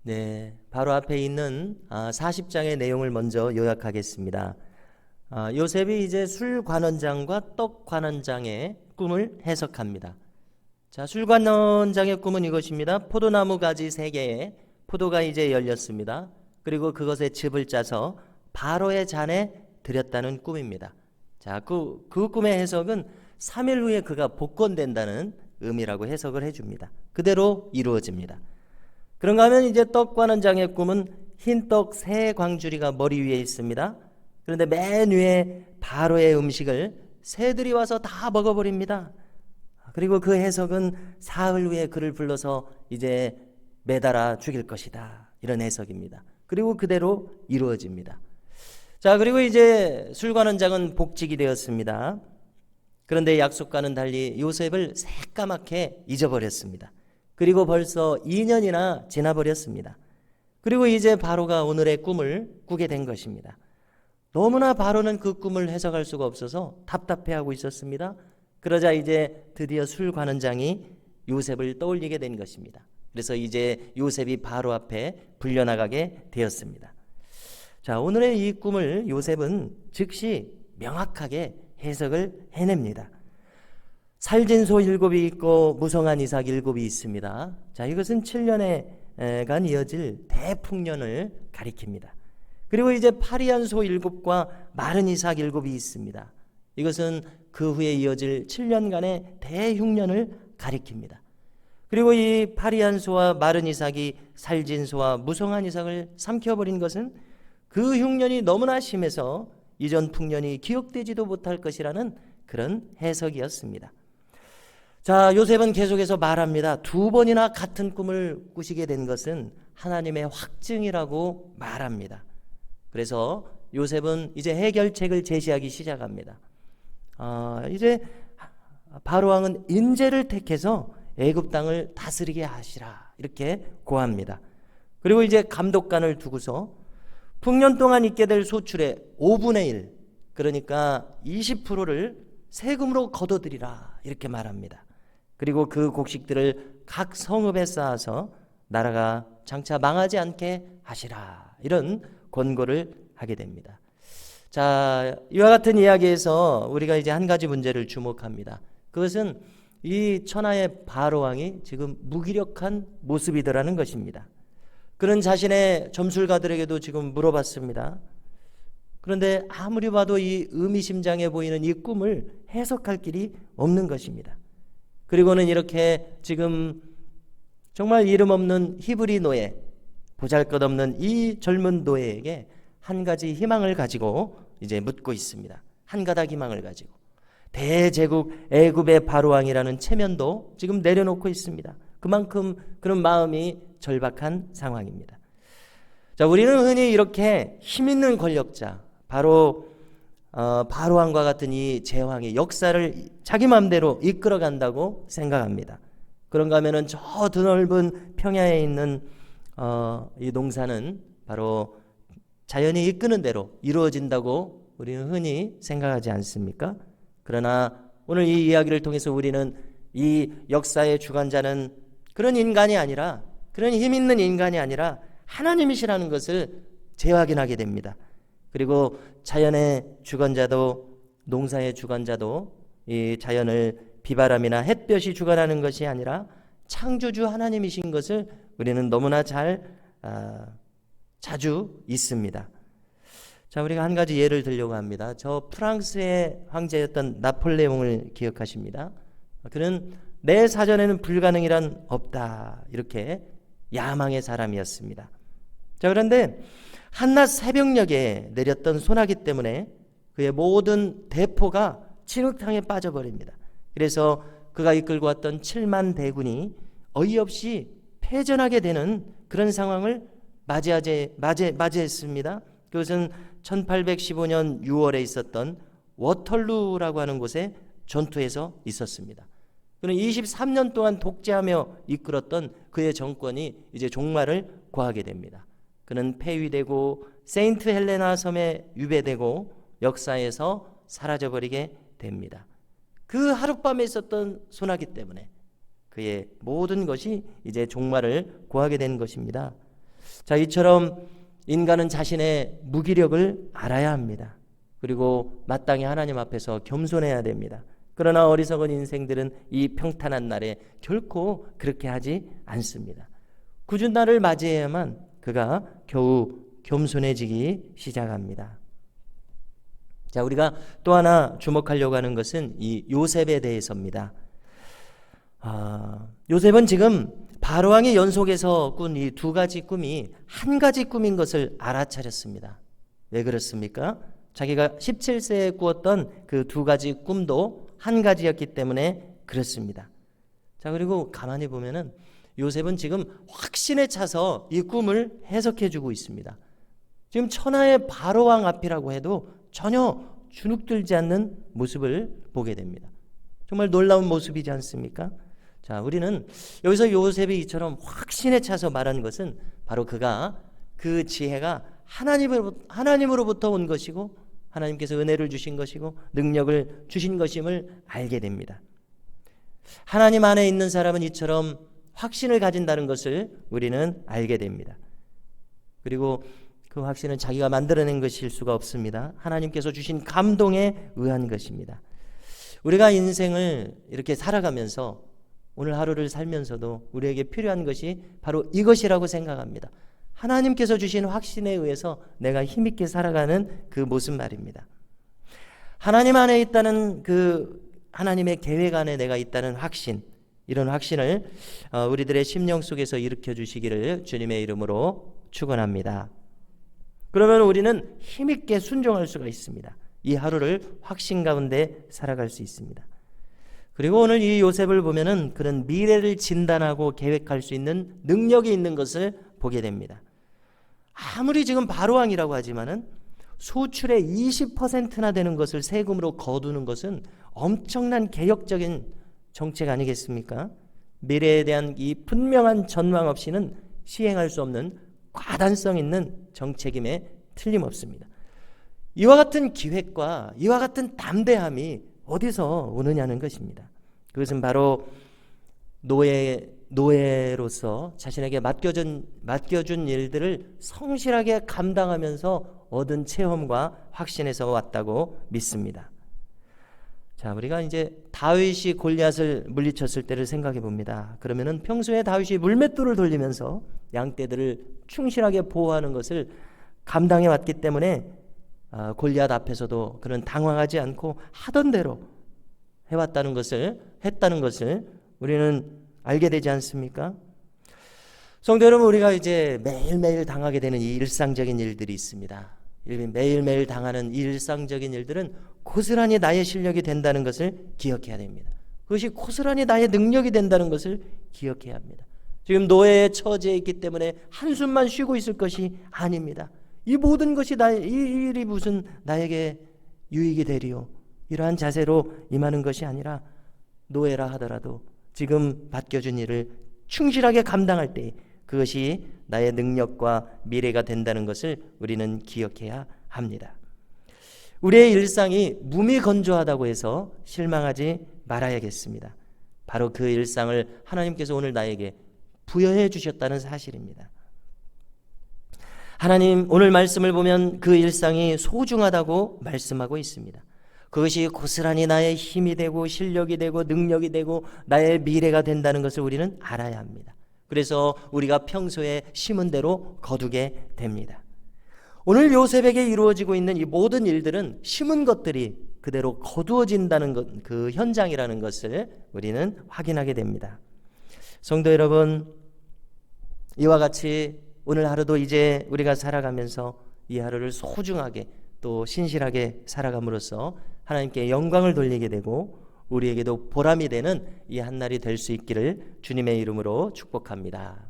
네, 바로 앞에 있는 40장의 내용을 먼저 요약하겠습니다. 요셉이 이제 술관원장과 떡관원장의 꿈을 해석합니다. 자, 술관원장의 꿈은 이것입니다. 포도나무 가지 3개에 포도가 이제 열렸습니다. 그리고 그것에 즙을 짜서 바로의 잔에 들였다는 꿈입니다. 자, 그 꿈의 해석은 3일 후에 그가 복권된다는 의미라고 해석을 해줍니다. 그대로 이루어집니다. 그런가 하면 이제 떡관원장의 꿈은 흰떡 3광주리가 머리 위에 있습니다. 그런데 맨 위에 바로의 음식을 새들이 와서 다 먹어버립니다. 그리고 그 해석은 사흘 후에 그를 불러서 이제 매달아 죽일 것이다, 이런 해석입니다. 그리고 그대로 이루어집니다. 자, 그리고 이제 술관원장은 복직이 되었습니다. 그런데 약속과는 달리 요셉을 새까맣게 잊어버렸습니다. 그리고 벌써 2년이나 지나버렸습니다. 그리고 이제 바로가 오늘의 꿈을 꾸게 된 것입니다. 너무나 바로는 그 꿈을 해석할 수가 없어서 답답해하고 있었습니다. 그러자 이제 드디어 술관원장이 요셉을 떠올리게 된 것입니다. 그래서 이제 요셉이 바로 앞에 불려나가게 되었습니다. 자, 오늘의 이 꿈을 요셉은 즉시 명확하게 해석을 해냅니다. 살진 소 7이 있고 무성한 이삭 7이 있습니다. 자, 이것은 7년간 이어질 대풍년을 가리킵니다. 그리고 이제 파리한 소 7과 마른 이삭 7이 있습니다. 이것은 그 후에 이어질 7년간의 대흉년을 가리킵니다. 그리고 이 파리한 소와 마른 이삭이 살진 소와 무성한 이삭을 삼켜버린 것은 그 흉년이 너무나 심해서 이전 풍년이 기억되지도 못할 것이라는 그런 해석이었습니다. 자, 요셉은 계속해서 말합니다. 2번이나 같은 꿈을 꾸시게 된 것은 하나님의 확증이라고 말합니다. 그래서 요셉은 이제 해결책을 제시하기 시작합니다. 이제 바로왕은 인재를 택해서 애굽 땅을 다스리게 하시라, 이렇게 고합니다. 그리고 이제 감독관을 두고서 풍년 동안 있게 될 소출의 5분의 1, 그러니까 20%를 세금으로 거둬들이라, 이렇게 말합니다. 그리고 그 곡식들을 각 성읍에 쌓아서 나라가 장차 망하지 않게 하시라, 이런 권고를 하게 됩니다. 자, 이와 같은 이야기에서 우리가 이제 한 가지 문제를 주목합니다. 그것은 이 천하의 바로왕이 지금 무기력한 모습이더라는 것입니다. 그는 자신의 점술가들에게도 지금 물어봤습니다. 그런데 아무리 봐도 이 의미심장해 보이는 이 꿈을 해석할 길이 없는 것입니다. 그리고는 이렇게 지금 정말 이름 없는 히브리 노예, 보잘것없는 이 젊은 노예에게 한 가지 희망을 가지고 이제 묻고 있습니다. 한 가닥 희망을 가지고 대제국 애굽의 바로왕이라는 체면도 지금 내려놓고 있습니다. 그만큼 그런 마음이 절박한 상황입니다. 자, 우리는 흔히 이렇게 힘 있는 권력자, 바로 바로왕과 같은 이 제왕이 역사를 자기 마음대로 이끌어간다고 생각합니다. 그런가 하면은 저 드넓은 평야에 있는 이 농사는 바로 자연이 이끄는 대로 이루어진다고 우리는 흔히 생각하지 않습니까? 그러나 오늘 이 이야기를 통해서 우리는 이 역사의 주관자는 그런 인간이 아니라, 그런 힘 있는 인간이 아니라 하나님이시라는 것을 재확인하게 됩니다. 그리고 자연의 주관자도, 농사의 주관자도 이 자연을 비바람이나 햇볕이 주관하는 것이 아니라 창조주 하나님이신 것을 우리는 너무나 자주 있습니다. 자, 우리가 한 가지 예를 들려고 합니다. 저 프랑스의 황제였던 나폴레옹을 기억하십니다. 그는 내 사전에는 불가능이란 없다, 이렇게 야망의 사람이었습니다. 자, 그런데 한낮 새벽녘에 내렸던 소나기 때문에 그의 모든 대포가 진흙탕에 빠져버립니다. 그래서 그가 이끌고 왔던 7만 대군이 어이없이 패전하게 되는 그런 상황을 맞이했습니다. 그것은 1815년 6월에 있었던 워털루라고 하는 곳에 전투에서 있었습니다. 그는 23년 동안 독재하며 이끌었던 그의 정권이 이제 종말을 구하게 됩니다. 그는 폐위되고 세인트 헬레나 섬에 유배되고 역사에서 사라져버리게 됩니다. 그 하룻밤에 있었던 소나기 때문에 그의 모든 것이 이제 종말을 구하게 된 것입니다. 자, 이처럼 인간은 자신의 무기력을 알아야 합니다. 그리고 마땅히 하나님 앞에서 겸손해야 됩니다. 그러나 어리석은 인생들은 이 평탄한 날에 결코 그렇게 하지 않습니다. 굳은 날을 맞이해야만 그가 겨우 겸손해지기 시작합니다. 자, 우리가 또 하나 주목하려고 하는 것은 이 요셉에 대해서입니다. 요셉은 지금 바로왕이 연속해서 꾼 이 두 가지 꿈이 한 가지 꿈인 것을 알아차렸습니다. 왜 그렇습니까? 자기가 17세에 꾸었던 그 두 가지 꿈도 한 가지였기 때문에 그렇습니다. 자, 그리고 가만히 보면은 요셉은 지금 확신에 차서 이 꿈을 해석해 주고 있습니다. 지금 천하의 바로왕 앞이라고 해도 전혀 주눅들지 않는 모습을 보게 됩니다. 정말 놀라운 모습이지 않습니까? 자, 우리는 여기서 요셉이 이처럼 확신에 차서 말한 것은 바로 그가 그 지혜가 하나님으로부터 온 것이고 하나님께서 은혜를 주신 것이고 능력을 주신 것임을 알게 됩니다. 하나님 안에 있는 사람은 이처럼 확신을 가진다는 것을 우리는 알게 됩니다. 그리고 그 확신은 자기가 만들어낸 것일 수가 없습니다. 하나님께서 주신 감동에 의한 것입니다. 우리가 인생을 이렇게 살아가면서 오늘 하루를 살면서도 우리에게 필요한 것이 바로 이것이라고 생각합니다. 하나님께서 주신 확신에 의해서 내가 힘있게 살아가는 그 모습 말입니다. 하나님 안에 있다는 그 하나님의 계획 안에 내가 있다는 확신, 이런 확신을 우리들의 심령 속에서 일으켜 주시기를 주님의 이름으로 축원합니다. 그러면 우리는 힘있게 순종할 수가 있습니다. 이 하루를 확신 가운데 살아갈 수 있습니다. 그리고 오늘 이 요셉을 보면은 그런 미래를 진단하고 계획할 수 있는 능력이 있는 것을 보게 됩니다. 아무리 지금 바로왕이라고 하지만은 소출의 20%나 되는 것을 세금으로 거두는 것은 엄청난 개혁적인 정책 아니겠습니까? 미래에 대한 이 분명한 전망 없이는 시행할 수 없는 과단성 있는 정책임에 틀림없습니다. 이와 같은 기획과 이와 같은 담대함이 어디서 오느냐는 것입니다. 그것은 바로 노예로서 자신에게 맡겨준 일들을 성실하게 감당하면서 얻은 체험과 확신에서 왔다고 믿습니다. 자, 우리가 이제 다윗이 골리앗을 물리쳤을 때를 생각해 봅니다. 그러면은 평소에 다윗이 물맷돌을 돌리면서 양떼들을 충실하게 보호하는 것을 감당해 왔기 때문에 골리앗 앞에서도 그런 당황하지 않고 하던 대로 했다는 것을 우리는 알게 되지 않습니까? 성도 여러분, 우리가 이제 매일매일 당하게 되는 이 일상적인 일들이 있습니다. 매일매일 당하는 이 일상적인 일들은 고스란히 나의 실력이 된다는 것을 기억해야 됩니다. 그것이 고스란히 나의 능력이 된다는 것을 기억해야 합니다. 지금 노예의 처지에 있기 때문에 한숨만 쉬고 있을 것이 아닙니다. 이 모든 것이 이 일이 무슨 나에게 유익이 되리요, 이러한 자세로 임하는 것이 아니라 노예라 하더라도 지금 맡겨준 일을 충실하게 감당할 때 그것이 나의 능력과 미래가 된다는 것을 우리는 기억해야 합니다. 우리의 일상이 무미건조하다고 해서 실망하지 말아야겠습니다. 바로 그 일상을 하나님께서 오늘 나에게 부여해 주셨다는 사실입니다. 하나님 오늘 말씀을 보면 그 일상이 소중하다고 말씀하고 있습니다. 그것이 고스란히 나의 힘이 되고 실력이 되고 능력이 되고 나의 미래가 된다는 것을 우리는 알아야 합니다. 그래서 우리가 평소에 심은 대로 거두게 됩니다. 오늘 요셉에게 이루어지고 있는 이 모든 일들은 심은 것들이 그대로 거두어진다는 것, 그 현장이라는 것을 우리는 확인하게 됩니다. 성도 여러분, 이와 같이 오늘 하루도 이제 우리가 살아가면서 이 하루를 소중하게 또 신실하게 살아감으로써 하나님께 영광을 돌리게 되고 우리에게도 보람이 되는 이 한날이 될 수 있기를 주님의 이름으로 축복합니다.